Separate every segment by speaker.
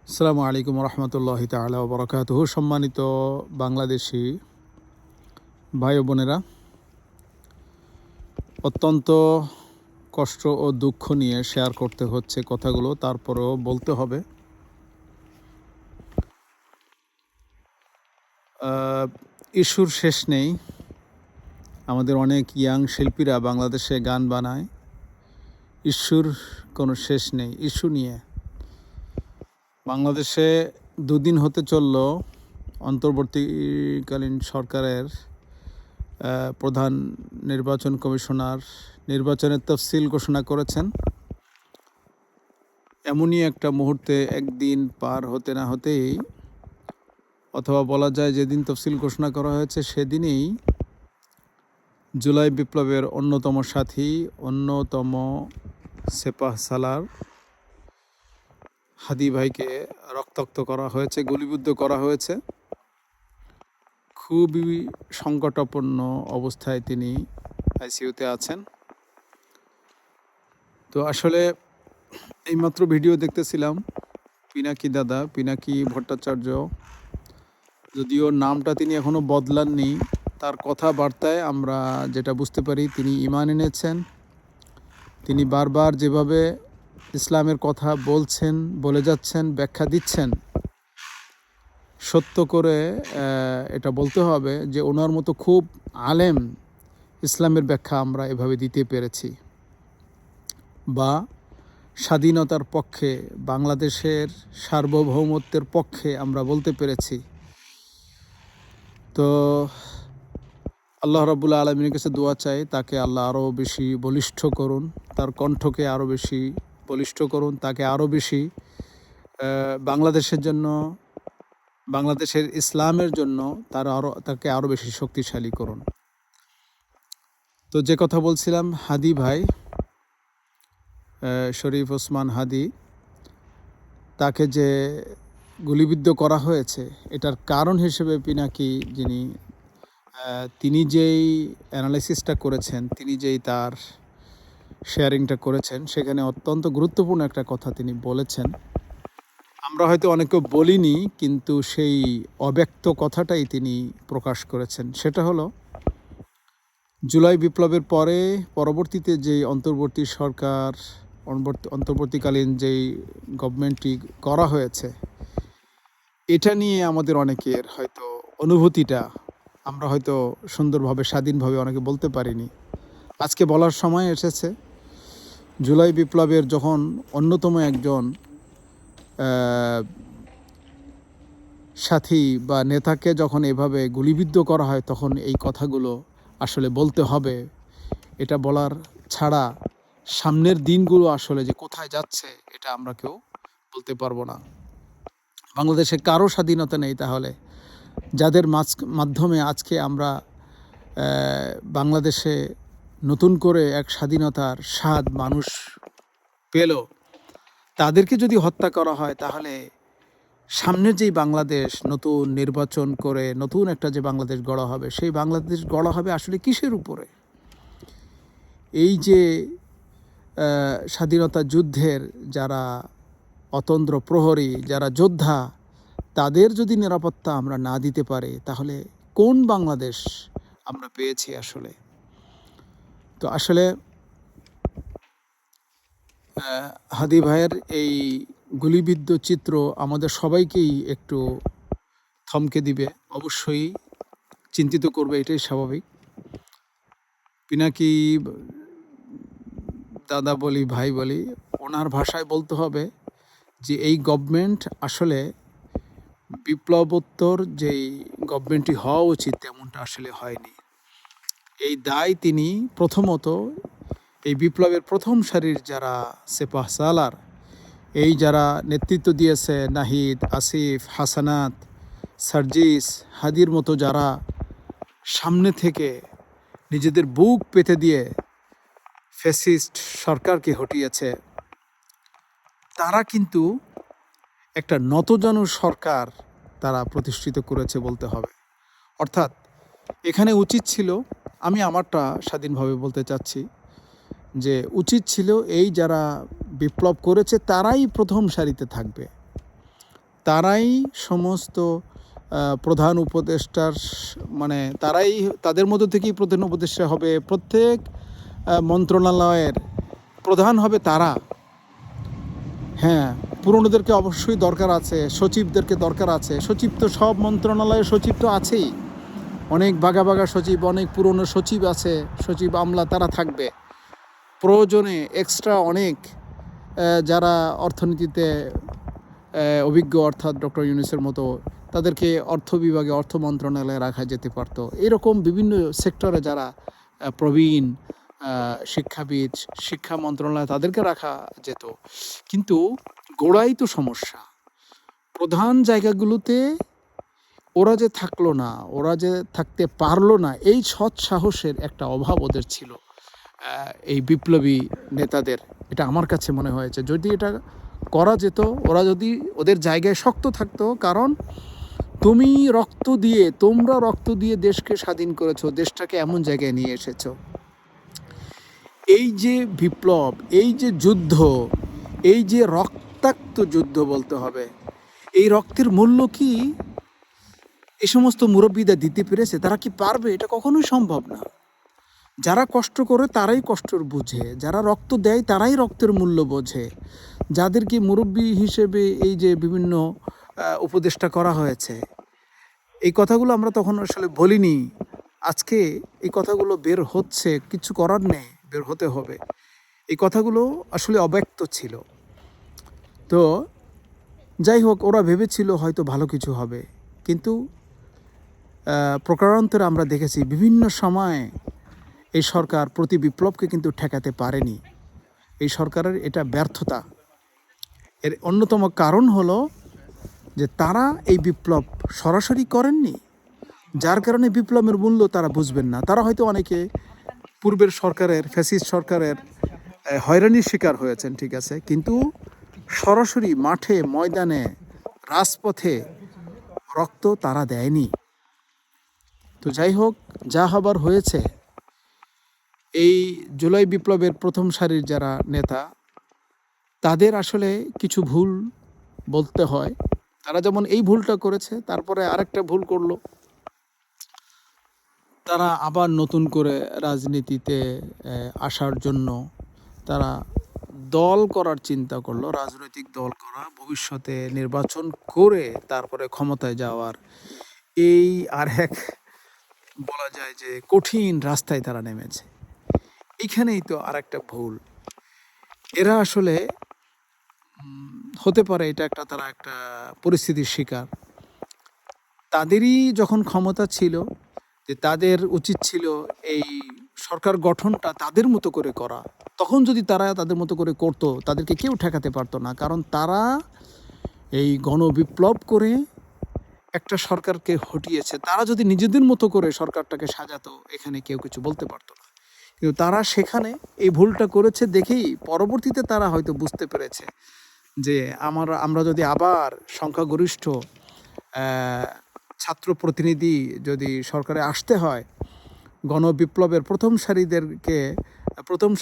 Speaker 1: আসসালামু আলাইকুম রহমতুল্লাহি তাআলা ওয়া বারাকাতুহু। সম্মানিত বাংলাদেশি ভাই ও বোনেরা, অত্যন্ত কষ্ট ও দুঃখ নিয়ে শেয়ার করতে হচ্ছে কথাগুলো, তারপরেও বলতে হবে। ইস্যুর শেষ নেই। আমাদের অনেক ইয়াং শিল্পীরা বাংলাদেশে গান বানায়, ইস্যুর কোনো শেষ নেই। ইস্যু নিয়ে বাংলাদেশে দুদিন হতে চলল অন্তর্বর্তীকালীন সরকারের প্রধান নির্বাচন কমিশনার নির্বাচনের তফসিল ঘোষণা করেছেন। এমনই একটা মুহূর্তে একদিন পার হতে না হতেই, অথবা বলা যায় যেদিন তফসিল ঘোষণা করা হয়েছে সেদিনেই জুলাই বিপ্লবের অন্যতম সাথী, অন্যতম সেপাহ সালার হাদি ভাইকে রক্তাক্ত করা হয়েছে, গুলিবিদ্ধ করা হয়েছে। খুবই সংকটাপন্ন অবস্থায় তিনি আইসিইউতে আছেন। তো আসলে এইমাত্র ভিডিও দেখতেছিলাম, পিনাকি ভট্টাচার্য, যদিও নামটা তিনি এখনও বদলাননি, তার কথাবার্তায় আমরা যেটা বুঝতে পারি তিনি ঈমান এনেছেন। তিনি বারবার যেভাবে ইসলামের কথা বলছেন, বলে যাচ্ছেন, ব্যাখ্যা দিচ্ছেন, সত্য করে এটা বলতে হবে যে ওনার মতো খুব আলেম ইসলামের ব্যাখ্যা আমরা এভাবে দিতে পেরেছি, বা স্বাধীনতার পক্ষে, বাংলাদেশের সার্বভৌমত্বের পক্ষে আমরা বলতে পেরেছি। তো আল্লাহ রাব্বুল আলামিনের কাছে দোয়া চাই, তাকে আল্লাহ আরও বেশি বলিষ্ঠ করুন, তার কণ্ঠকে আরও বেশি বলিষ্ঠ করুন, তাকে আরও বেশি বাংলাদেশের জন্য, বাংলাদেশের ইসলামের জন্য তাকে আরও বেশি শক্তিশালী করুন। তো যে কথা বলছিলাম, হাদি ভাই, শরীফ ওসমান হাদি, তাকে যে গুলিবিদ্ধ করা হয়েছে, এটার কারণ হিসেবে পিনাকি তিনি যেই অ্যানালাইসিসটা করেছেন, তিনি যেই তার শেয়ারিংটা করেছেন, সেখানে অত্যন্ত গুরুত্বপূর্ণ একটা কথা তিনি বলেছেন। আমরা হয়তো অনেকে বলিনি, কিন্তু সেই অব্যক্ত কথাটাই তিনি প্রকাশ করেছেন। সেটা হলো, জুলাই বিপ্লবের পরবর্তীতে যেই অন্তর্বর্তীকালীন যেই গভর্নমেন্টটি করা হয়েছে, এটা নিয়ে আমাদের অনেকের হয়তো অনুভূতিটা আমরা হয়তো সুন্দরভাবে, স্বাধীনভাবে অনেকে বলতে পারিনি। আজকে বলার সময় এসেছে। জুলাই বিপ্লবের যখন অন্যতম একজন সাথী বা নেতাকে যখন এভাবে গুলিবিদ্ধ করা হয়, তখন এই কথাগুলো আসলে বলতে হবে। এটা বলার ছাড়া সামনের দিনগুলো আসলে যে কোথায় যাচ্ছে, এটা আমরা কেউ বলতে পারবো না। বাংলাদেশে কারো স্বাধীনতা নেই, তাহলে যাদের মাধ্যমে আজকে আমরা বাংলাদেশে নতুন করে এক স্বাধীনতার স্বাদ মানুষ পেল, তাদেরকে যদি হত্যা করা হয়, তাহলে সামনের যেই বাংলাদেশ, নতুন নির্বাচন করে নতুন একটা যে বাংলাদেশ গড়া হবে, সেই বাংলাদেশ গড়া হবে আসলে কিসের উপরে? এই যে স্বাধীনতা যুদ্ধের যারা অতন্দ্র প্রহরী, যারা যোদ্ধা, তাদের যদি নিরাপত্তা আমরা না দিতে পারি, তাহলে কোন বাংলাদেশ আমরা পেয়েছি আসলে? তো আসলে হাদি ভাইয়ের এই গুলিবিদ্ধ চিত্র আমাদের সবাইকেই একটু থমকে দিবে, অবশ্যই চিন্তিত করবে, এটাই স্বাভাবিক। পিনাকি দাদা বলি, ভাই বলি, ওনার ভাষায় বলতে হবে যে এই গভর্নমেন্ট আসলে বিপ্লবোত্তর যেই গভর্নমেন্টটি হওয়া উচিত, তেমনটা আসলে হয়নি। এই দায় তিনি প্রথমত এই বিপ্লবের প্রথম সারির যারা সেপাহ সালার, এই যারা নেতৃত্ব দিয়েছে, নাহিদ, আসিফ, হাসানাত, সার্জিস, হাদির মতো যারা সামনে থেকে নিজেদের বুক পেতে দিয়ে ফ্যাসিস্ট সরকারকে হটিয়েছে, তারা কিন্তু একটা নতজানু সরকার তারা প্রতিষ্ঠিত করেছে বলতে হবে। অর্থাৎ এখানে উচিত ছিল, আমি আমারটা স্বাধীনভাবে বলতে চাচ্ছি, যে উচিত ছিল এই যারা বিপ্লব করেছে তারাই প্রথম সারিতে থাকবে। তারাই সমস্ত প্রধান উপদেষ্টার মানে তারাই তাদের মধ্য থেকেই প্রধান উপদেষ্টা হবে, প্রত্যেক মন্ত্রণালয়ের প্রধান হবে তারা। হ্যাঁ, পুরনোদেরকে অবশ্যই দরকার আছে, সচিবদেরকে দরকার আছে। সচিব তো সব মন্ত্রণালয়ের সচিব তো আছেই, অনেক বাঘা বাঘা সচিব, অনেক পুরনো সচিব আছে, সচিব আমলা তারা থাকবে। প্রয়োজনে এক্সট্রা অনেক যারা অর্থনীতিতে অভিজ্ঞ, অর্থাৎ ডক্টর ইউনূসের মতো তাদেরকে অর্থ বিভাগে, অর্থ মন্ত্রণালয়ে রাখা যেতে পারত। এরকম বিভিন্ন সেক্টরে যারা প্রবীণ শিক্ষাবিদ, শিক্ষা মন্ত্রণালয়ে তাদেরকে রাখা যেত। কিন্তু গোড়াই তো সমস্যা। প্রধান জায়গাগুলোতে ওরা যে থাকলো না, ওরা যে থাকতে পারলো না, এই সৎ সাহসের একটা অভাব ওদের ছিল, এই বিপ্লবী নেতাদের। এটা আমার কাছে মনে হয়েছে, যদি এটা করা যেত, ওরা যদি ওদের জায়গায় শক্ত থাকতো। কারণ তোমরা রক্ত দিয়ে দেশকে স্বাধীন করেছো, দেশটাকে এমন জায়গায় নিয়ে এসেছো। এই যে বিপ্লব, এই যে যুদ্ধ, এই যে রক্তাক্ত যুদ্ধ বলতে হবে, এই রক্তের মূল্য কি এই সমস্ত মুরব্বীরা দিতে পেরেছে? তারা কি পারবে? এটা কখনোই সম্ভব না। যারা কষ্ট করে তারাই কষ্ট বুঝে, যারা রক্ত দেয় তারাই রক্তের মূল্য বোঝে। যাদেরকে মুরব্বী হিসেবে এই যে বিভিন্ন উপদেষ্টা করা হয়েছে, এই কথাগুলো আমরা তখন আসলে বলিনি। আজকে এই কথাগুলো বের হচ্ছে, কিছু করার নেই, বের হতে হবে। এই কথাগুলো আসলে অব্যক্ত ছিল। তো যাই হোক, ওরা ভেবেছিল হয়তো ভালো কিছু হবে, কিন্তু প্রকারান্তরে আমরা দেখেছি বিভিন্ন সময় এই সরকার প্রতি বিপ্লবকে কিন্তু ঠেকাতে পারেনি। এই সরকারের এটা ব্যর্থতা। এর অন্যতম কারণ হলো যে তারা এই বিপ্লব সরাসরি করেননি, যার কারণে বিপ্লবের মূল্য তারা বুঝবেন না। তারা হয়তো অনেকে পূর্বের সরকারের, ফ্যাসিস্ট সরকারের হয়রানির শিকার হয়েছেন, ঠিক আছে, কিন্তু সরাসরি মাঠে, ময়দানে, রাজপথে রক্ত তারা দেয়নি। তো যাই হোক, যা হবার হয়েছে। এই জুলাই বিপ্লবের প্রথম সারির যারা নেতা, তাদের আসলে কিছু ভুল বলতে হয়। তারা যেমন এই ভুলটা করেছে, তারপরে আরেকটা ভুল করলো। তারা আবার নতুন করে রাজনীতিতে আসার জন্য তারা দল করার চিন্তা করলো, রাজনৈতিক দল করা, ভবিষ্যতে নির্বাচন করে তারপরে ক্ষমতায় যাওয়ার। এই আর এক বলা যায় যে কঠিন রাস্তায় তারা নেমেছে। এখানেই তো আর একটা ভুল। এরা আসলে হতে পারে এটা তারা একটা পরিস্থিতির শিকার। তাদেরই যখন ক্ষমতা ছিল, যে তাদের উচিত ছিল এই সরকার গঠনটা তাদের মতো করে করা। তখন যদি তারা তাদের মতো করে করতো, তাদেরকে কেউ ঠেকাতে পারতো না। কারণ তারা এই গণবিপ্লব করে একটা সরকারকে হটিয়েছে। তারা যদি নিজেদের মতো করে সরকারটাকে সাজাতো, এখানে কেউ কিছু বলতে পারতো না। কিন্তু তারা সেখানে এই ভুলটা করেছে দেখেই পরবর্তীতে তারা হয়তো বুঝতে পেরেছে যে আমরা যদি আবার সংখ্যাগরিষ্ঠ ছাত্র প্রতিনিধি যদি সরকারে আসতে হয়, গণবিপ্লবের প্রথম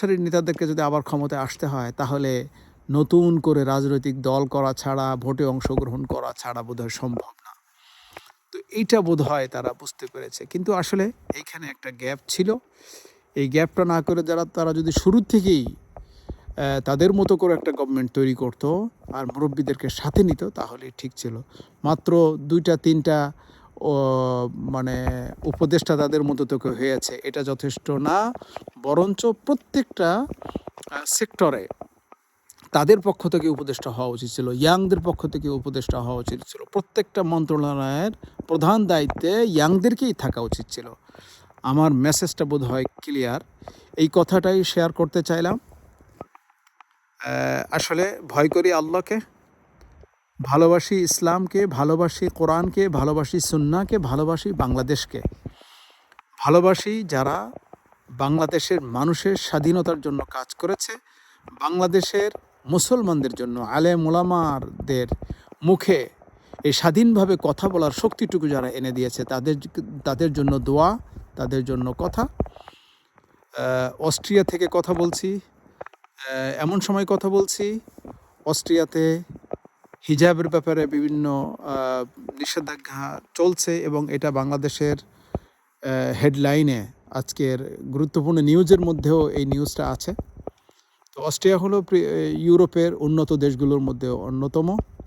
Speaker 1: সারির নেতাদেরকে যদি আবার ক্ষমতায় আসতে হয়, তাহলে নতুন করে রাজনৈতিক দল করা ছাড়া, ভোটে অংশগ্রহণ করা ছাড়া বোধহয় সম্ভব না। তো এইটা বোধহয় তারা বুঝতে পেরেছে। কিন্তু আসলে এইখানে একটা গ্যাপ ছিল। এই গ্যাপটা না করে তারা যদি শুরুর থেকেই তাদের মতো করে একটা গভর্নমেন্ট তৈরি করতো আর মুরব্বীদেরকে সাথে নিত, তাহলে ঠিক ছিল। মাত্র 2-3টা মানে উপদেষ্টা তাদের মতো তো হয়েছে, এটা যথেষ্ট না। বরঞ্চ প্রত্যেকটা সেক্টরে তাদের পক্ষ থেকে উপদেষ্টা হওয়া উচিত ছিল, ইয়াংদের পক্ষ থেকে উপদেষ্টা হওয়া উচিত ছিল। প্রত্যেকটা মন্ত্রণালয়ের প্রধান দায়িত্বে ইয়াংদেরকেই থাকা উচিত ছিল। আমার মেসেজটা বোধ হয় ক্লিয়ার। এই কথাটাই শেয়ার করতে চাইলাম। আসলে ভয় করি আল্লাহকে, ভালোবাসি ইসলামকে, ভালোবাসি কোরআনকে, ভালোবাসি সুন্নাহকে, ভালোবাসি বাংলাদেশকে, ভালোবাসি যারা বাংলাদেশের মানুষের স্বাধীনতার জন্য কাজ করেছে, বাংলাদেশের মুসলমানদের জন্য আলেম ওলামাদের মুখে এই স্বাধীনভাবে কথা বলার শক্তিটুকু যারা এনে দিয়েছে, তাদের জন্য দোয়া, তাদের জন্য কথা। অস্ট্রিয়া থেকে কথা বলছি, এমন সময় কথা বলছি অস্ট্রিয়াতে হিজাবের ব্যাপারে বিভিন্ন নিষেধাজ্ঞা চলছে এবং এটা বাংলাদেশের হেডলাইনে আজকের গুরুত্বপূর্ণ নিউজের মধ্যেও এই নিউজটা আছে। তো অস্ট্রিয়া হলো ইউরোপের উন্নত দেশগুলোর মধ্যে অন্যতম।